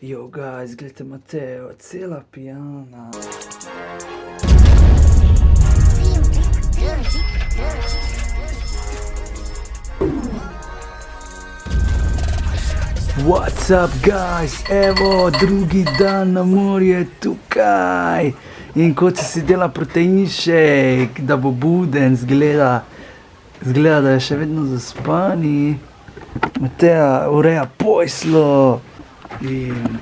Yo, guys, gledajte Mateo, cela pijana. What's up, guys? Evo, drugi dan na morju je tukaj. In kot se si dela proteinšek, da bo buden, zgleda, da je še vedno zaspani. Mateo ureja poslo. In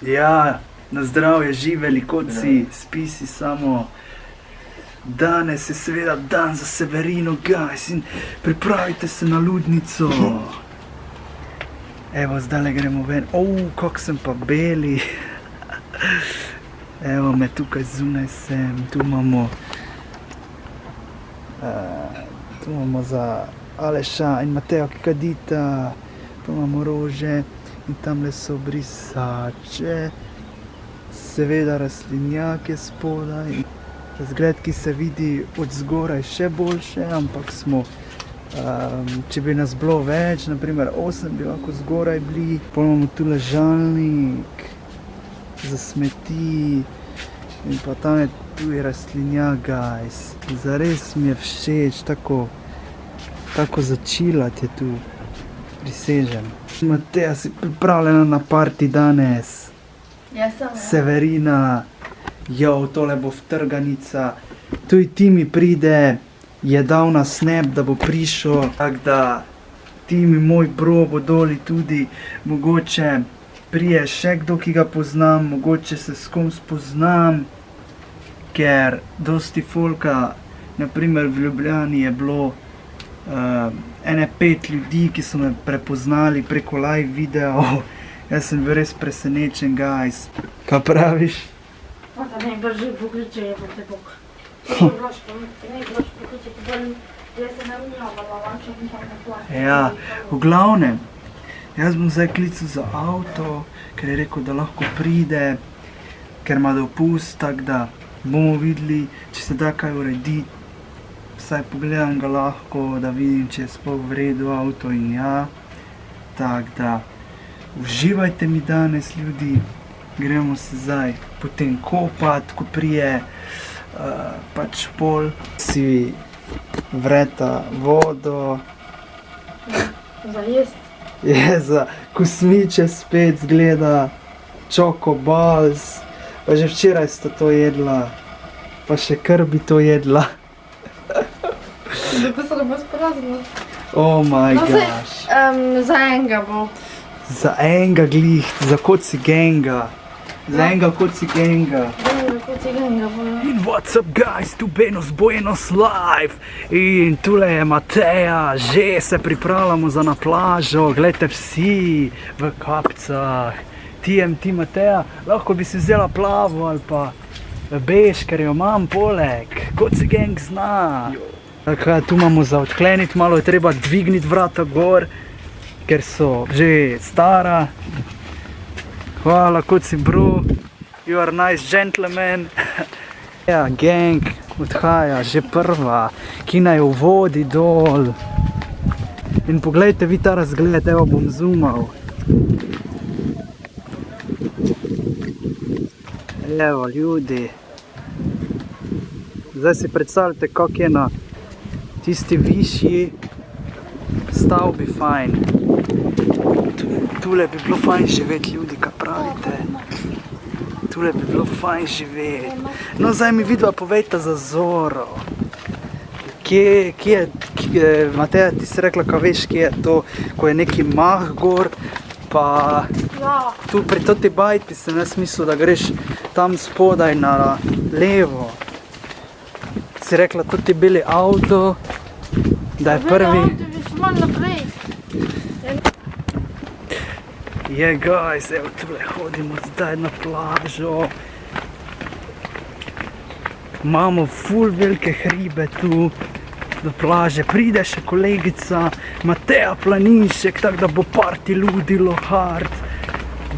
ja, na zdravje, živeli koci, spi si samo. Danes je seveda dan za Severino, guys, in pripravite se na ludnico. Evo, zdajle gremo ven. Kako sem pa beli. Evo me tukaj zunaj sem, tu imamo za Aleša in Mateo, ki kadita. Tu imamo rože in tamle so brisače, seveda rastlinjake spodaj. Razgled, ki se vidi od zgoraj še boljše, ampak smo, če bi nas bilo več, naprimer 8 bi lahko zgoraj bili. Potem imamo tu ležalnik za smeti in pa tam je tu rastlinjak, guys. Zares mi je všeč, tako začilati je tu. Prisežem. Mateja si pripravljena na party danes. Ja, sem. Severina. Jo, tole bo vtrganica. Tuj Timi pride, je dal na snap, da bo prišel. Tako da Timi, moj bro, bo doli tudi. Mogoče prije še kdo, ki ga poznam, mogoče se s kom spoznam. Ker dosti folka, naprimer v Ljubljani je bilo ene 5 ljudi, ki so me prepoznali preko live videov. Jaz sem bil res presenečen, guys. Kaj praviš? Da najbrže pokliče, je bo te bok. Najbrž pokliče, jaz se ne umljava, če bi tam na plaži. Ja, v glavnem, jaz bom zdaj klical za avto, ker je rekel, da lahko pride, ker ima dopust, tako da bomo videli, če se da kaj urediti. Vsaj pogledam ga lahko, da vidim, če je sploh v redu avto in ja. Tako da, uživajte mi danes, ljudi. Gremo se zdaj potem kopat, ko prije pač pol. Si vreta vodo. Za jest. Je za kosmiče spet zgleda. Choco balls. Pa že včeraj sta to jedla. Pa še kar bi to jedla. Tako se da bo sprazno. Oh my gosh. Za enega bo. Za enega glih, za koci genga. Za enega koci genga. In what's up, guys, tu Buenos live. In tule je Mateja, že se pripravljamo za na plažo. Glejte vsi v kapcah. TMT Mateja, lahko bi si vzela plavo ali pa bež, ker jo imam poleg. Koci gang zna. Tako, tu imamo za odkleniti, malo je treba dvigniti vrata gor, ker so že stara. Hvala, koci bro, you are nice gentleman. Ja, gang odhaja, že prva, ki naj jo vodi dol. In poglejte vi ta razgled, evo bom zoomal. Evo, ljudi. Zdaj si predstavljate, kako je na tisti višji stavbi fajn. Tule bi bilo fajn živeti, ljudi, kaj pravite? Tule bi bilo fajn živeti. No, zdaj mi vidva povejta za Zoro. Kje je, Mateja, ti si rekla, kaj veš, kje je to, ko je neki mah gor, pa tu pri toti bajti sem jaz mislil, da greš tam spodaj na levo. Si rekla, to ti bili avto, da je prvi. Je, guys, evo tule hodimo zdaj na plažo. Imamo ful velike hribe tu do plaže. Pride še kolegica Mateja Planinšek, tako da bo party ludilo hard.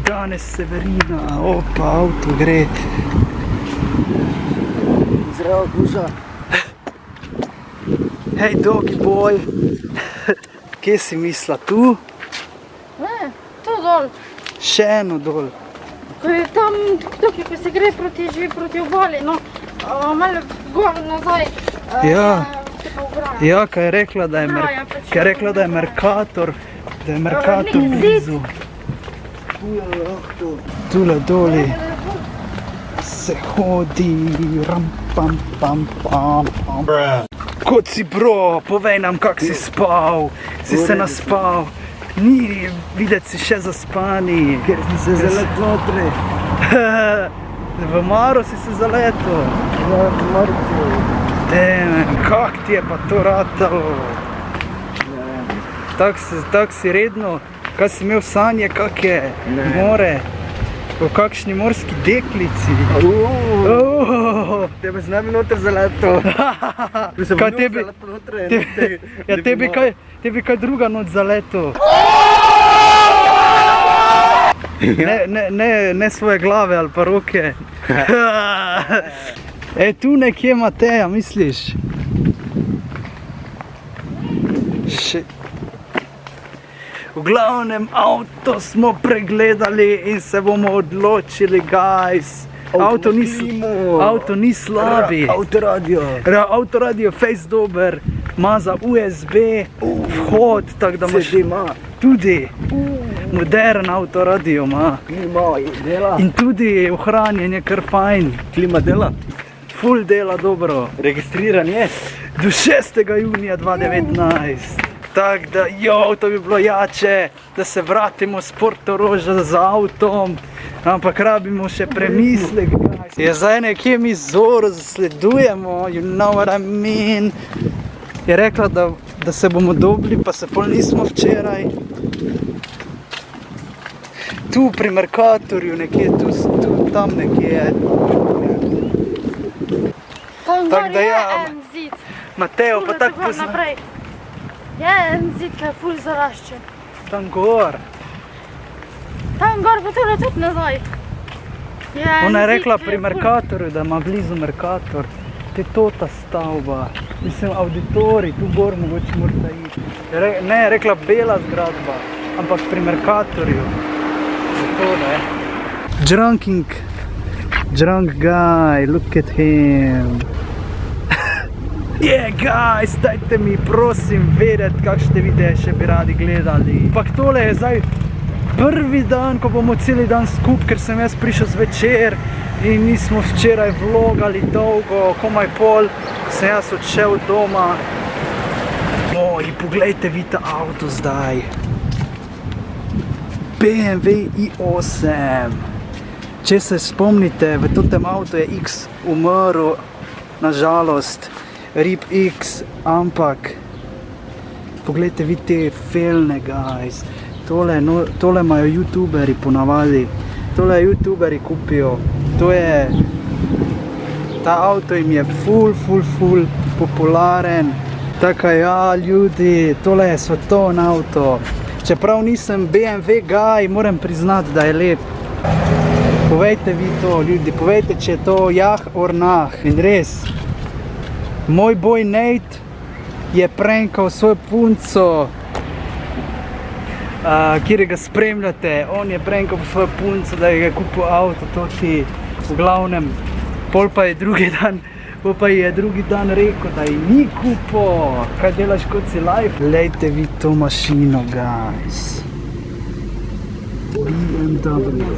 Danes Severina, opa, avto gre. Zdravo, guža. Hej, doggy boy. Kje si misla, tu? Ne, tu dol. Še eno dol. Ko je tam tukaj, ko se gre živi proti obali, no, malo gor nazaj. Ja. Tako obrana. Ja, kaj je rekla, da je, Ja, pač kaj je rekla, da je Mercator, nek zid. blizu. Tule doli se hodi, ram, pam, pam, pam, pam. Kot si bro, povej nam, kak si spal, si se naspal. Ni videti si še zaspani. Ker si se zalet notri. V Maro si se zaletel. Ja, v Maricu. Kak ti je pa to ratalo? Tak si redno, kaj si imel sanje, kak je Ne. more, o kakšni morski deklici. Tebe se ne bi noter zaletel. Kaj tebi, ja, tebi kaj druga noč zaletel? Ne svoje glave ali pa roke. Tu nekje Mateja, misliš? V glavnem avto smo pregledali in se bomo odločili, guys. Avto ni slabi. Avtoradio. Avtoradio face dober, ima za USB vhod, tako da imaš CD ima. tudi modern avtoradio ima. Klima dela. In tudi ohranjanje kar fajn. Klima dela. Ful dela dobro. Registriran je. Do 6. junija 2019. Tako da, to bi bilo jače, da se vratimo s Portoroža z avtom, ampak rabimo še premislek. Je zdaj nekje mi Zoro zasledujemo, you know what I mean. Je rekla, da se bomo dobili, pa se pol nismo včeraj. Tu pri Mercatorju nekje, tam nekje. Tam Tako gor da je ja, en zid. Mateo pa Tule tako tako pozna. naprej. Je en zid, ki je ful zaraščen. Tam gor. Tam gor pa tule tudi nazaj. Ona je rekla pri Mercatorju, da ima blizu Mercator. Te ta stavba. Mislim, auditorij, tu gor mogoče morate iti. Ne, je rekla bela zgradba, ampak pri Mercatorju. Zato ne. Drunk guy, look at him. Guys, dajte mi prosim vedeti, kakšne videe še bi radi gledali. Ampak tole je zdaj prvi dan, ko bomo celi dan skupaj, ker sem jaz prišel zvečer in nismo včeraj vlogali dolgo, komaj pol, sem jaz odšel doma. In poglejte vi ta avto zdaj. BMW i8. Če se spomnite, v tem avtu je X umrl, nažalost. RIP X, ampak poglejte vi te felne, guys. Tole imajo youtuberi ponavadi. Tole youtuberi kupijo. Ta avto jim je ful popularen. Taka ja, ljudi, tole je svetovni avto. Čeprav nisem BMW guy, moram priznati, da je lep. Povejte vi to, ljudi, povejte, če je to jah or nah. In res, moj boj Nate je prankal svojo punco, kjer ga spremljate. On je prankal svojo punco, da je kupil avto, to ti v glavnem. Pol pa je drugi dan rekel, da je ni kupil. Kaj delaš kot si live? Lejte vi to mašino, guys. BMW.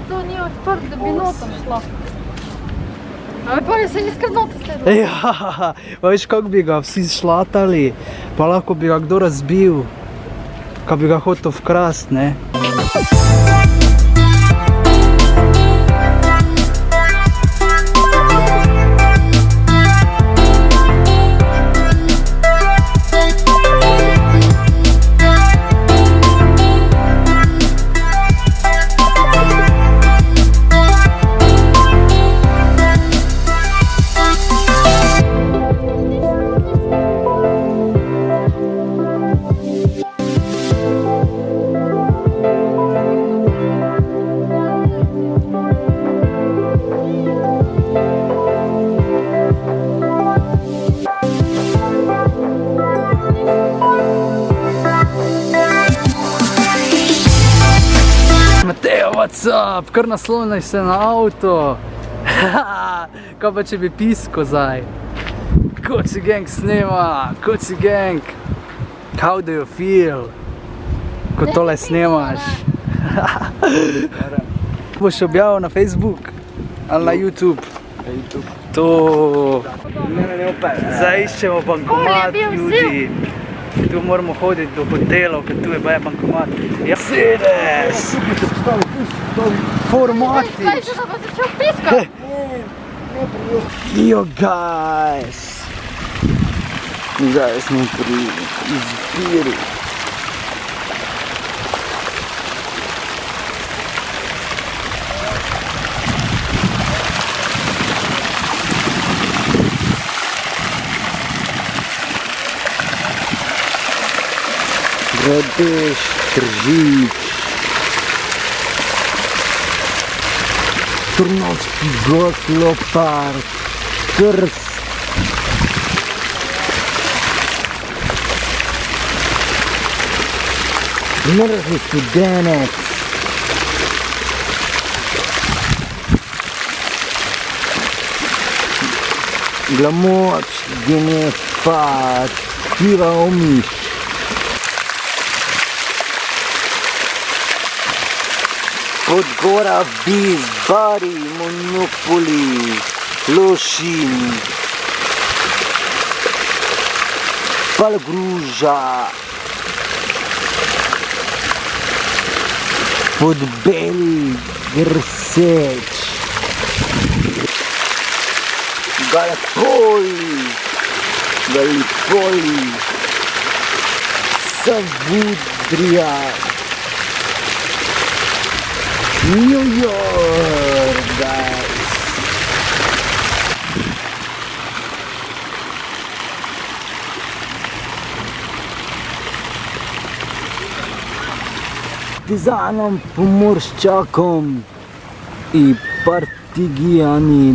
To ni odprt, da bi noter šla. Ali pa se ni skrbnota sedla. Ja, veš, kako bi ga vsi šlatali, pa lahko bi ga kdo razbil, ko bi ga hotel vkrast, ne? What's up? Kar naslonaj se na avto. Kaj pa če bi pisko zdaj? Koci Gang snema, Koci Gang. How do you feel? Ko tole snemaš? Boš objavil na Facebook ali na YouTube? To. Zdaj iščemo bankomat, ljudi. Tu moramo hoditi do hotelov, ker tu je baje bankomat. Ja, sedes! Formati! Kaj se pa začel piskati? Yo guys! Zdaj smo pri izbiri. Radeš, Tržič, Trnovski Goslo Park, Krst, Mrzli Studenec, Glamoč, Genefat, Piva Omiš, Podgora, Biz, Bari, Monopoli, Lošin, Palgruža, Podbeli, Grseč, Galipoli, Savudrija, New York, guys. Partizanom, pomorščakom in partigijani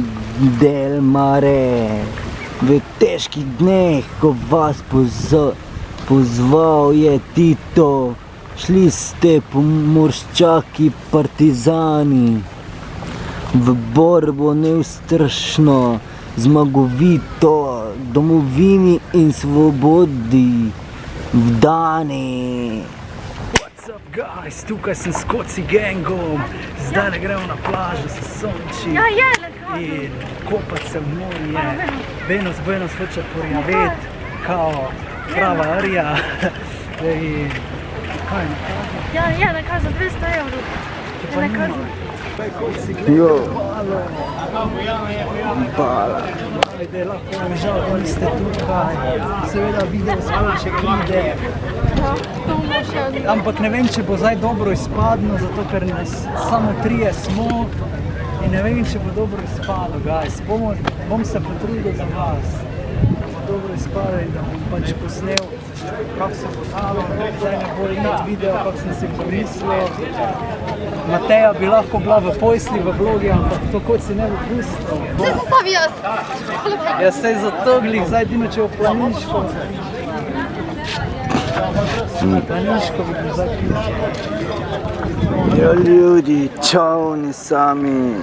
del mare. V težkih dneh, ko vas pozval je Tito, šli ste pomorščaki partizani v borbo neustrašno, zmagovito, domovini in svobodi vdani. What's up guys, tukaj sem s Koci Gangom, zdaj gremo na plažo se sonči in kopat se v morje. Buenos hoče porjaveti, kao prava rja. Ja, nakazal 200 evrov. Je nakazal. Jo. Bala. Da je lahko vam žal, da niste tukaj. Seveda video skoče pride. Ampak ne vem, če bo zdaj dobro izpadno, zato ker nas samo 3 smo. In ne vem, če bo dobro izpadlo, guys. Bom se potrudil za vas. Dobro izpadlo in da bom pač posnel, kako se bo dalo. Zdaj ne bo imeti video, kako sem si pomislil. Mateja bi lahko bila v pojsli, v vlogi, ampak to kot si ne bo pustil. Če se stavi jaz. Ja, sej zato glih, zdaj Dino, če v Planinško. Planinško bi bil zdaj pišel. Jo ljudi, čovni sami.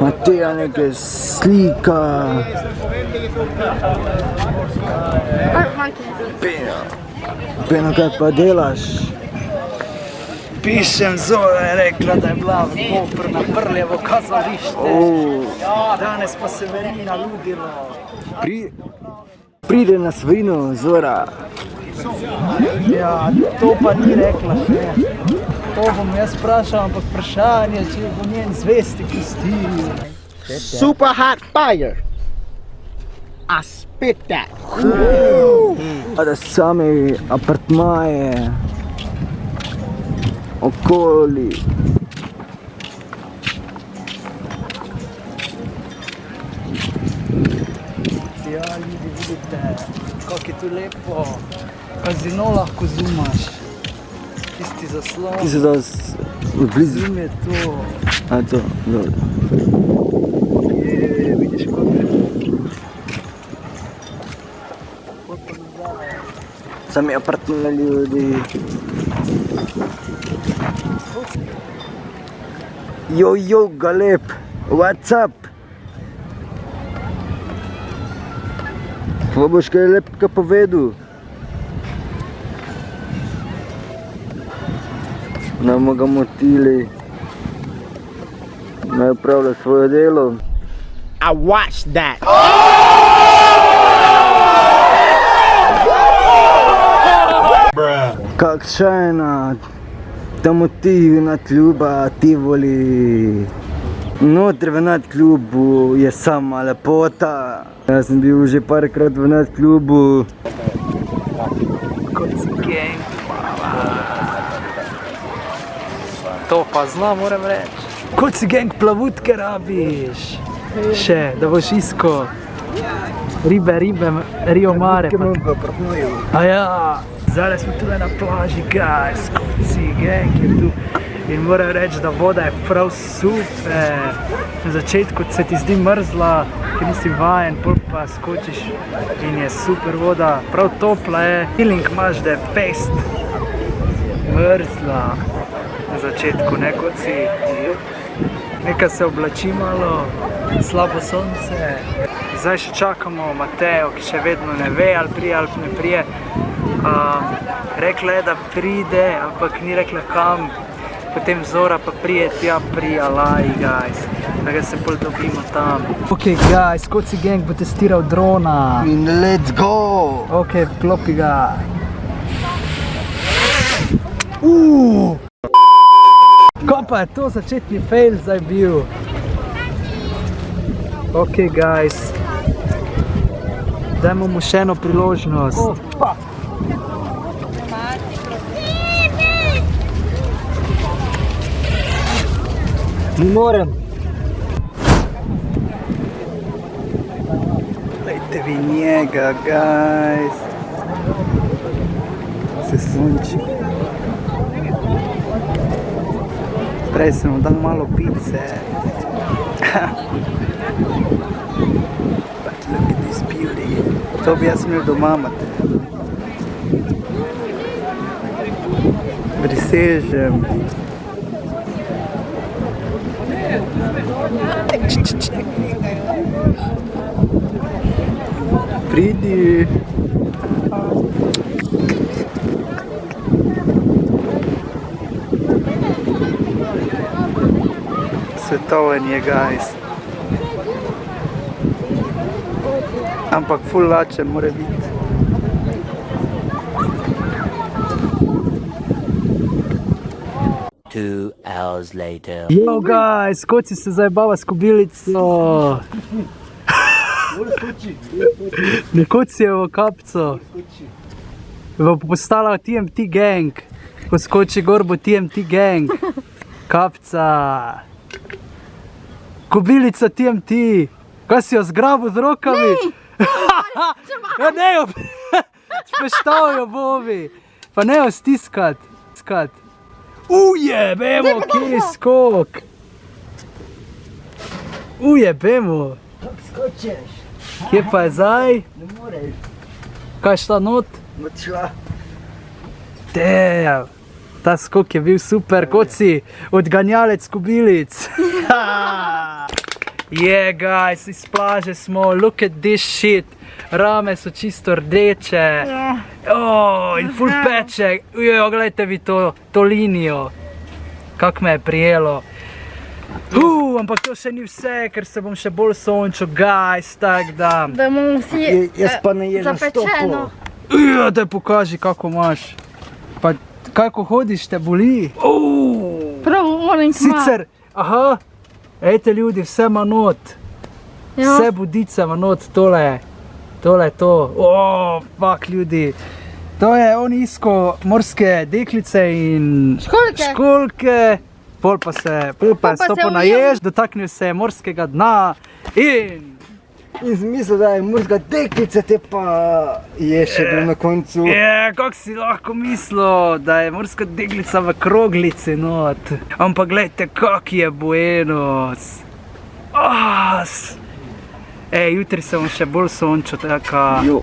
Mateja nekaj slika. Pena, kaj pa delaš? Pišem, Zoja je rekla, da je bila v Kopru na Prljevo kazalište. Danes pa se Severina ludilo. Pride na Severino, Zora. Ja, to pa ni rekla še. To bom jaz vprašal, ampak vprašanje, če bo njen zvesti pustil. Super hot fire. I spit that. Da sami apartmaje okoli. Ja, ljudi, vidite, kako je tu lepo. Kazino lahko zumaš. Tisti zaslon. Ti se da odblizu. Zoom je to. A to, dobro. Vidiš koliko? Sami apartmani ljudi. Yo, Galeb, what's up? Pa boš kaj lepega povedal? Ne bomo ga motili. Naj opravlja svoje delo. I watched that. Kakšna Tomotiv nadljuba Tivoli. Notri v nadljubu je sama lepota. Jaz sem bil že parkrat v nadljubu. Kocsi gang, to pa znam, moram reči. Kocsi gang plavutke rabiš. Še, da boš iskal. Ribe, Rio Mare. Aja, zdaj smo tukaj na plaži, guys. Kocsi gang je tu. In moram reči, da voda je prav super. Na začetku se ti zdi mrzla, ker nisi vajen, pol pa skočiš in je super voda. Prav topla je. Feeling imaš, da je pest. Mrzla. Na začetku, ne kot si. Nekaj se oblači malo, slabo sonce. Zdaj še čakamo Matejo, ki še vedno ne ve, ali prije ali ne prije. Rekla je, da pride, ampak ni rekla kam. Potem Zora pa prije tja pri Alaji, guys. Da se pol dobimo tam. Ok, guys, Kocsi gang bo testiral drona. In let's go! Ok, vklopi ga. Ko pa je to začetni fail zdaj bil? Ok, guys. Dajmo mu še eno priložnost. Ne morem. Glejte vi njega, guys. Se sunči. Prej sem mu dal malo pice. But look at this beauty. To bi jaz imel doma, Mate. Prisežem. Pridi. Svetoven je, guys. Ampak ful lačen mora biti. Two hours later. Yo, guys, Kocsi se zdaj bava s kobilico. Ne Kocijevo kapco. Bo postala TMT gang. Ko skoči gor bo TMT gang. Kapca. Kobilica TMT. Kaj si jo zgrabil z rokami? Ja, ne jo. Speštal jo bovi. Pa ne jo stiskat. Ujebemo, kje je skok. Ujebemo. Skočiš. Kje pa je zdaj? Ne moreš. Kaj je šla not? Odšla. Damn. Ta skok je bil super, Kocsi odganjalec kobilic. Yeah, guys, iz plaže smo, look at this shit. Rame so čisto rdeče. In ful peče. Gledajte vi to linijo. Kak me je prijelo. Ampak to še ni vse, ker se bom še bolj sončil, guys, tak da. Da bomo vsi Jaz pa ne jedem zapečeno. Daj pokaži, kako imaš. Pa kako hodiš, te boli. Prav moram Sicer, ejte ljudi, vse ima not. Vse budice ima not, tole je to. Fuck ljudi. To je on iskal morske deklice in školjke. Pol pa je stopil na jež, dotaknil se je morskega dna in zmislil, da je morska deklica, te pa je še bil na koncu. Kako si lahko mislil, da je morska deklica v kroglici not. Ampak gledajte, kak je Buenos. Jutri se bom še bolj sončil, tako. Jo.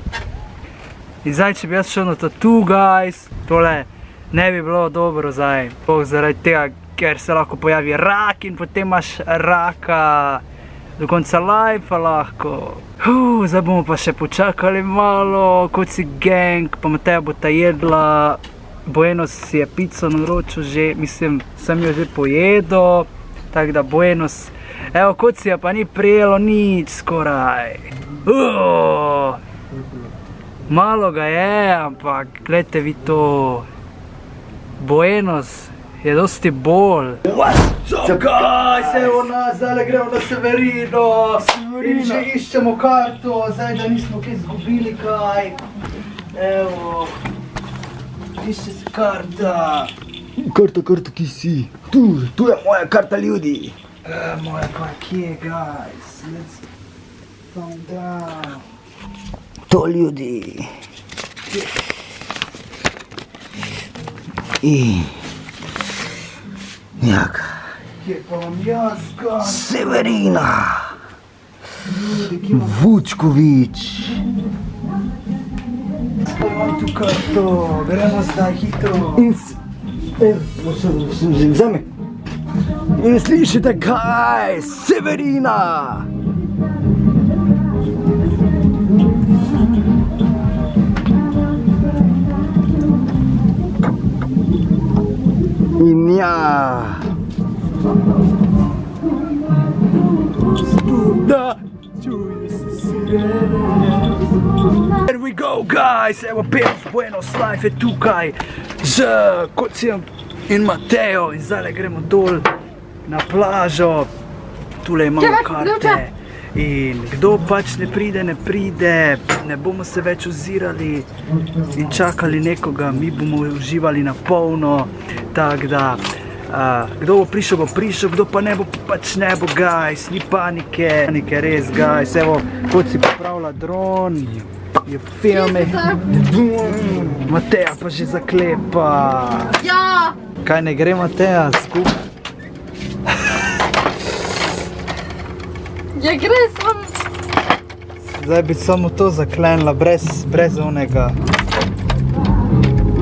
In zdaj, če bi jaz šel na tatu, guys, tole ne bi bilo dobro zdaj. Zaradi tega, ker se lahko pojavi rak in potem imaš raka do konca lifea lahko. Zdaj bomo pa še počakali malo, Koci gang, pa Mateja bo ta jedla. Buenos si je pico naročil že, mislim, sem jo že pojedel. Tako da Buenos, evo Kocija pa ni prijelo nič skoraj. Malo ga je, ampak gledajte vi to. Buenos je dosti bolj. Guys, evo nas, zdaj gremo na Severino. In že iščemo karto, zdaj da nismo kaj zgubili kaj. Evo, išče se karta. Karta, ki si. Tu je moja karta, ljudi. Moja pa kje, guys? Let's find out. To, ljudi. In... njaka. Kje pa vam jaz, guys? Severina. Vučkovič. Imam tu karto, gremo zdaj hitro. Vzemi. In slišite kaj? Severina. In ja. Da, čuje se sirene. Here we go, guys! Evo Buenos Life je tukaj z Kocijem in Matejo in zdaj gremo dol na plažo. Tule imamo karte in kdo pač ne pride, ne bomo se več ozirali in čakali nekoga, mi bomo uživali na polno, tako da kdo bo prišel, kdo pa ne bo, pač ne bo, guys, ni panike, res, guys, evo, Koci popravlja dron, je filme, Mateja pa že zaklepa. Ja! Kaj ne gre, Mateja, skupaj? Ja, gre sam. Zdaj bi samo to zaklenila, brez onega.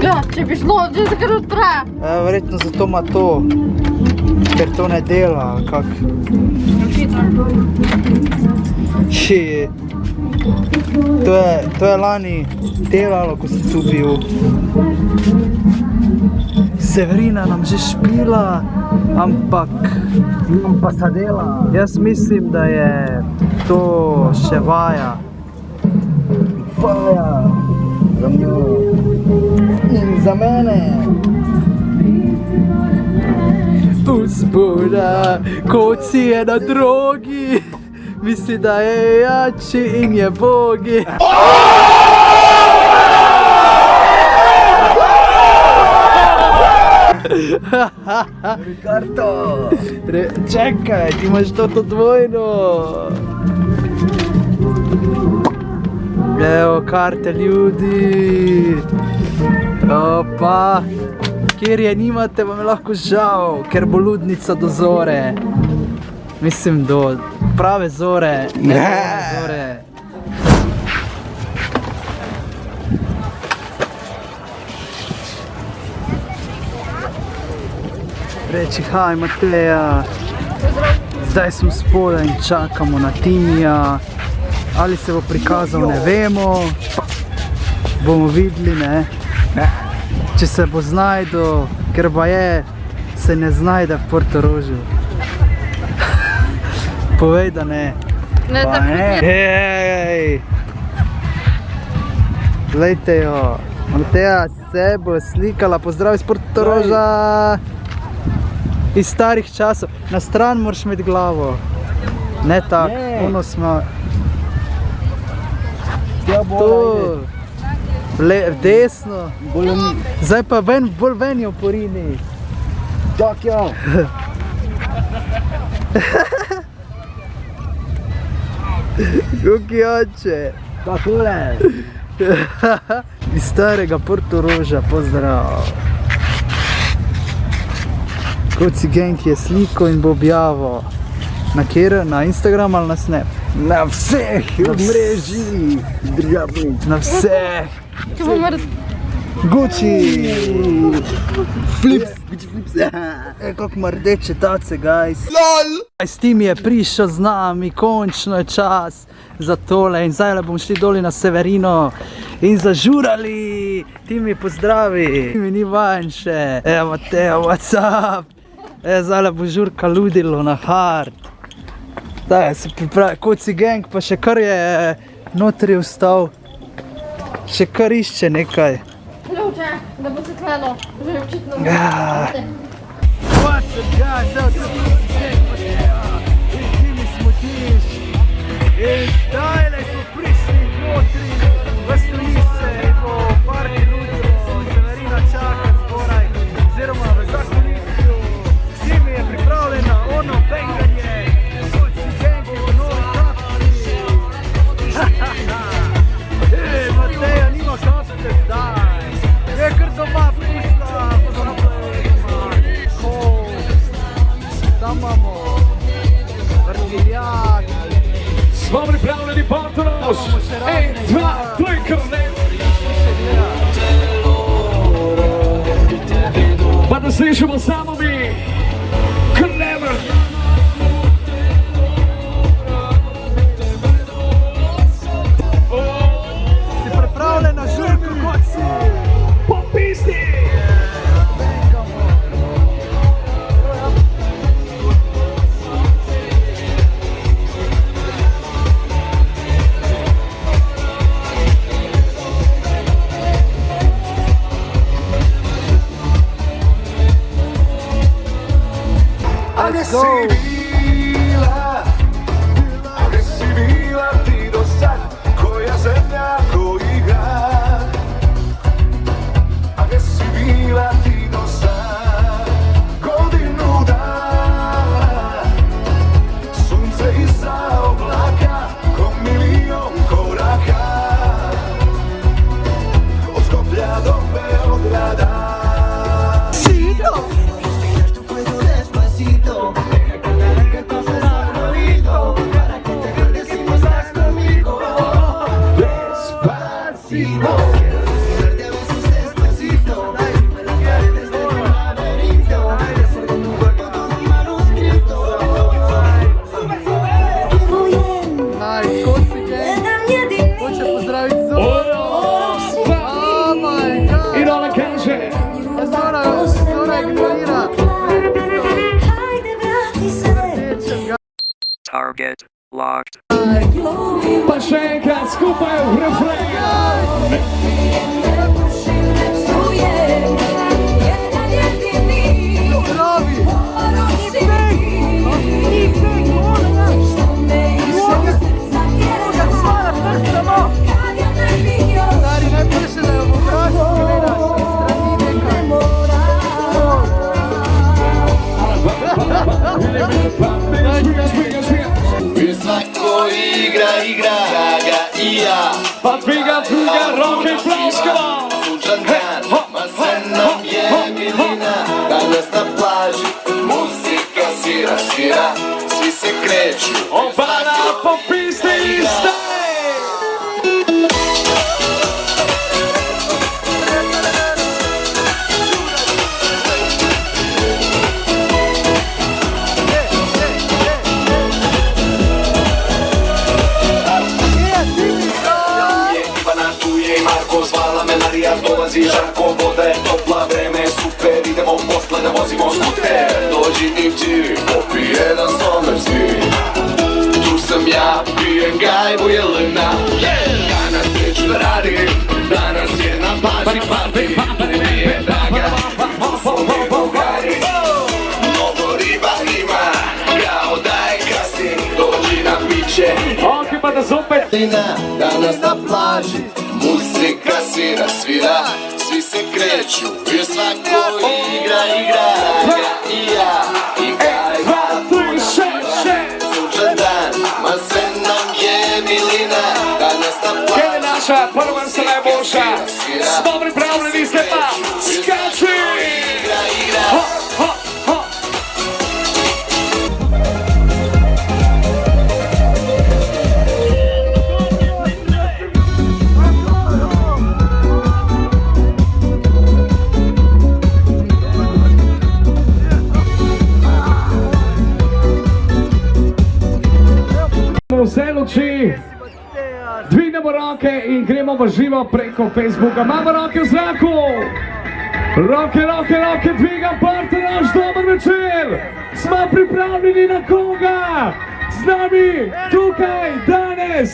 Ja, če bi šlo, že se kar odpre. Verjetno zato ima to, ker to ne dela, ali kak. To je lani delalo, ko sem tu bil. Severina nam že špila, ampak Pa sta dela. jaz mislim, da je to še vaja. Paja. Za njo. In za mene. Uspoda, Koci je na drogi, misli, da je jači in je bogi. Karto. Čakaj, ti imaš to dvojno. Evo karte, ljudi. Opa. Kjer je nimate, vam je lahko žal, ker bo ludnica do zore. Mislim, do prave zore, ne do zore. Reči, haj Mateja, zdaj smo spodaj in čakamo na Timija, ali se bo prikazal, ne vemo, bomo videli, ne, če se bo znajdel, ker pa se ne znajde v Portorožu. Povej, da ne. Ne, Pa ne. Hej! Glejte jo, Mateja se bo slikala, pozdrav iz Portoroža! Iz starih časov, na stran moraš imeti glavo, ne tako, ono smo, to, v desno, zdaj pa bolj ven jo porini. Tak, ja. Kuki oče. Takole. Iz starega Portoroža, pozdrav. Koci gang je sliko in bo objavil. Na kjer? Na Instagram ali na Snap? Na vseh mreži državnih. Na vseh. Če bom Gucci! Flips, Gucci flips. Kako ima rdeče tace, guys. LOL! Tim je prišel z nami, končno je čas za tole in zdaj bomo šli doli na Severino in zažurali. Tim mi pozdravi. Tim mi ni vajen še. Evo Mateo, what's up? Zdaj bo žurka ludilo na hard. Zdaj se pripravi Koci gang, pa še kar je notri vstal. Še kar išče nekaj. Ključe, da bo se klelo. Že očitno. What's up guys, evo tu Mateo. In ti mi smotiš. In zdajle smo prišli notri v stolice in bo parki ludilo. Severina čaka zboraj, oziroma v zakonišču. Ti mi je pripravljena ono benganje. Koci gang v novi kapci. Mateja nima kapce zdaj. Je kar doma pusta, tam imamo vrtiljak. Smo pripravljeni, Bartolos! 1, 2, 3, krne! Pa da slišimo samo mi! Krnemo! Si pripravljen na žurku, Koci? Popisti! Let's go! Gdje si bila ti do sad, koja zemlja, koji grad? A gdje si bila ti do sad, godinu dana? Sunce iza oblaka, ko milion koraka, od Skoplja do Beograda. Nice, Koci gang. Hoće pozdraviti Zora. Oh my god. I dole kaže! Zora ignorira. Target locked. Pa še enkrat skupaj v refren! Zdravi. Stari, ne piše da je ovo krasno gledaš, strani nekaj. I svako igra ga i ja. Pa dviga, roke i ploskala! Sunčan dan, ma sve nam je milina. Danas na plaži, muzika svira, svi se kreću. Obara popisti i staj! Zvala me Marija, dolazi žarko, voda je topla, vreme je super, idemo posle da vozimo skuter. Dođi i ti, popi jedan somerski. Tu sam ja, pijem gajbu Jelena. Danas neću da radim, danas je na plaži party. Tu mi je draga, tu su mi Bogari. Mnogo riba ima, kao da je kasni. Dođi na piće. Ok, pa da zopet! Danas na plaži, muzika svira, svi se kreću i svako igra ga i ja. I gajba, sunčan dan, ma sve nam je milina. Danas na plaži, Kada je naša prvenstva najboljša? Smo pripravljeni, Stepa! Skači! igra. Ho, ho, ho! vse luči. Dvignemo roke in gremo v živo preko Facebooka. Imamo roke v zraku. Roke, roke, roke, dvigam partneraš, dober večer. Smo pripravljeni na koga? Z nami tukaj danes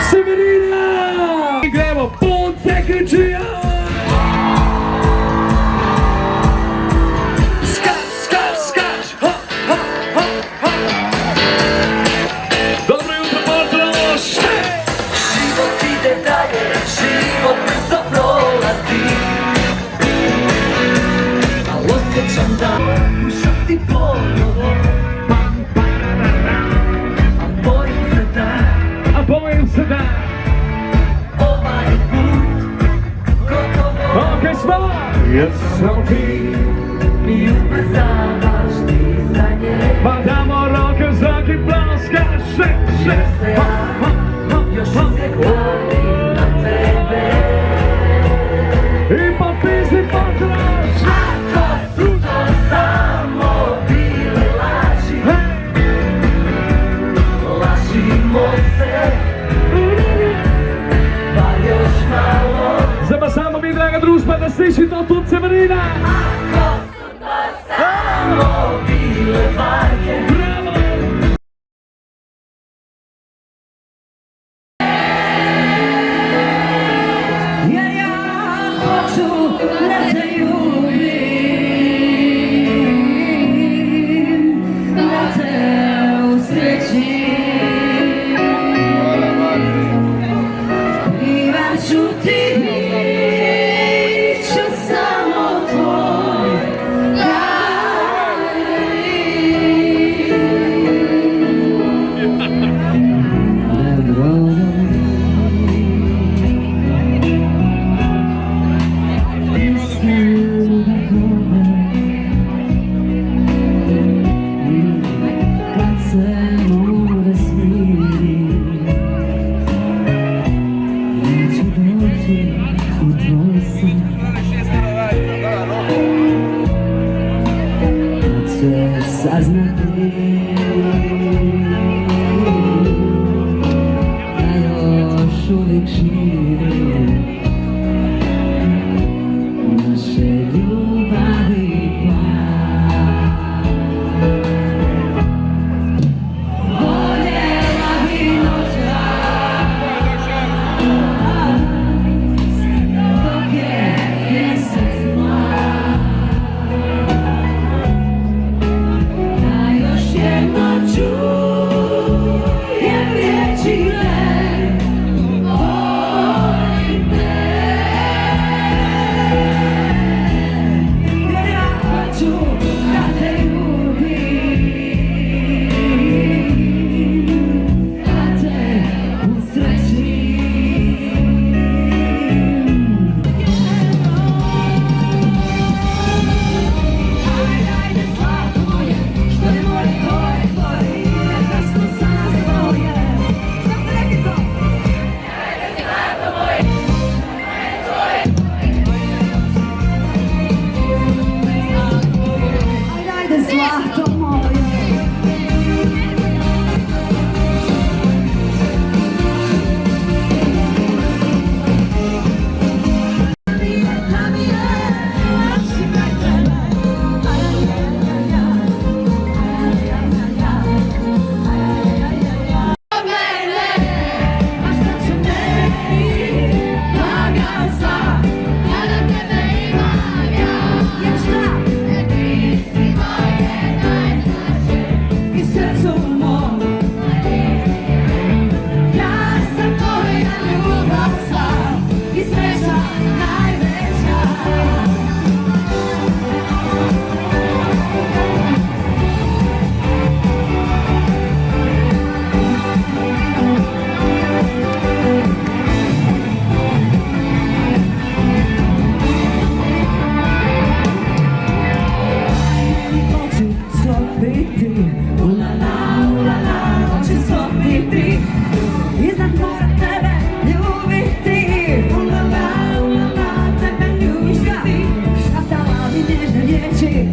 Severina. Gremo, Ponte kričijo. Skač, skač, skač, ha, ha, ha, ha. Dobro jutro, partneraš. Život ide dalje, život brzo prolazi. Al osjećam da pokušati ponovo. Bojim se da ovaj put gotovo. Ok, smo! Jer sam ti Mi ubrzavaš dizanje. Pa damo roke u zrak i ploskaš. Jer se ja još uvijek valim na tebe. I popisni potraš. Ako su to samo bile laži, lažimo se. Pa još malo. Zaba samo mi, draga družba, da sliši to tu Severina. Ako su to samo bile varke. Bravo! Jer ja hoću da te ljubim, da te usrećim. Bivaću ti, bit ću samo tvoj. Kad se more smiri, ja ću doći u tvoj san. Kad ćeš saznati da još uvijek živim naše ljubavi plan. Voljela bi noćas dok je mjesec mlad, da još jednom čujem riječi te, volim te. Jer ja hoću da te ljubim, da te usrećim. Ajde, zlato moje, što je moje, to je tvoje, neka su sana svoje. Šta ste rekli to? Ajde, zlato moje, ajde, zlato moje. Iznad mora tebe ljubiti. Tebe ljubiti. Šaptala mi nježne riječi.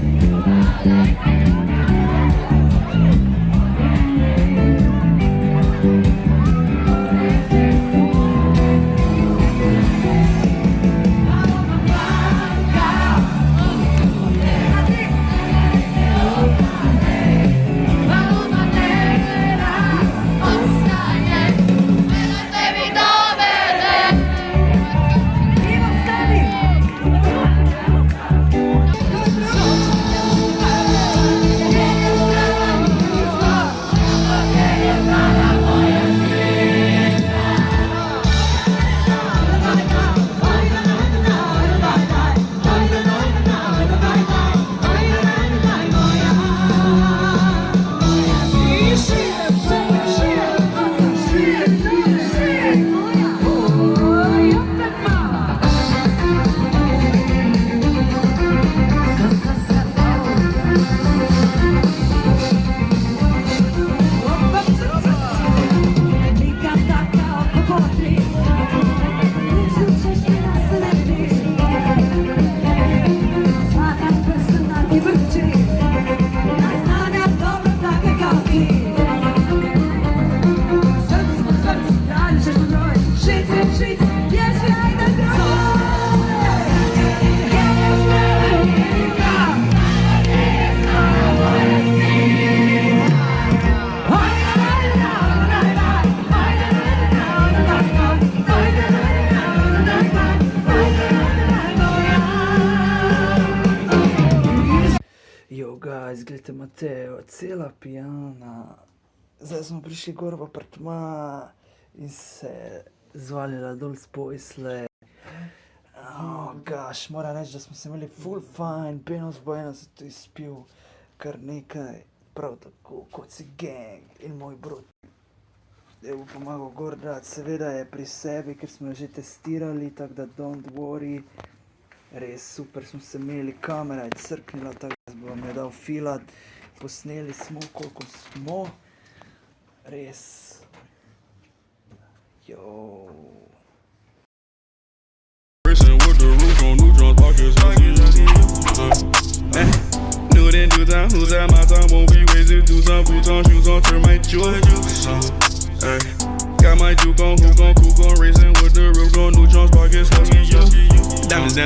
Teo, cela pijana. Zdaj smo prišli gor v apartma in se zvalila dol s posle. Oh, gosh, moram reči, da smo se imeli full fine, Benos Buenos je tu izpil kar nekaj, prav tako kot si gang in moj brat. Je bo pomagal gor dati, seveda je pri sebi, ker smo jo že testirali, tako da don't worry. Res super smo se imeli, kamera je crknila, tako da bom jo dal filat. Posneli smo, koliko smo. Res. Yo. New then do time, who's at my time, won't be wasted, do some boots on, shoes on, turn my juice. Got my juke on, hook on, cook on, racing with the roof on, new Jones pockets, husky you. Diamonds down.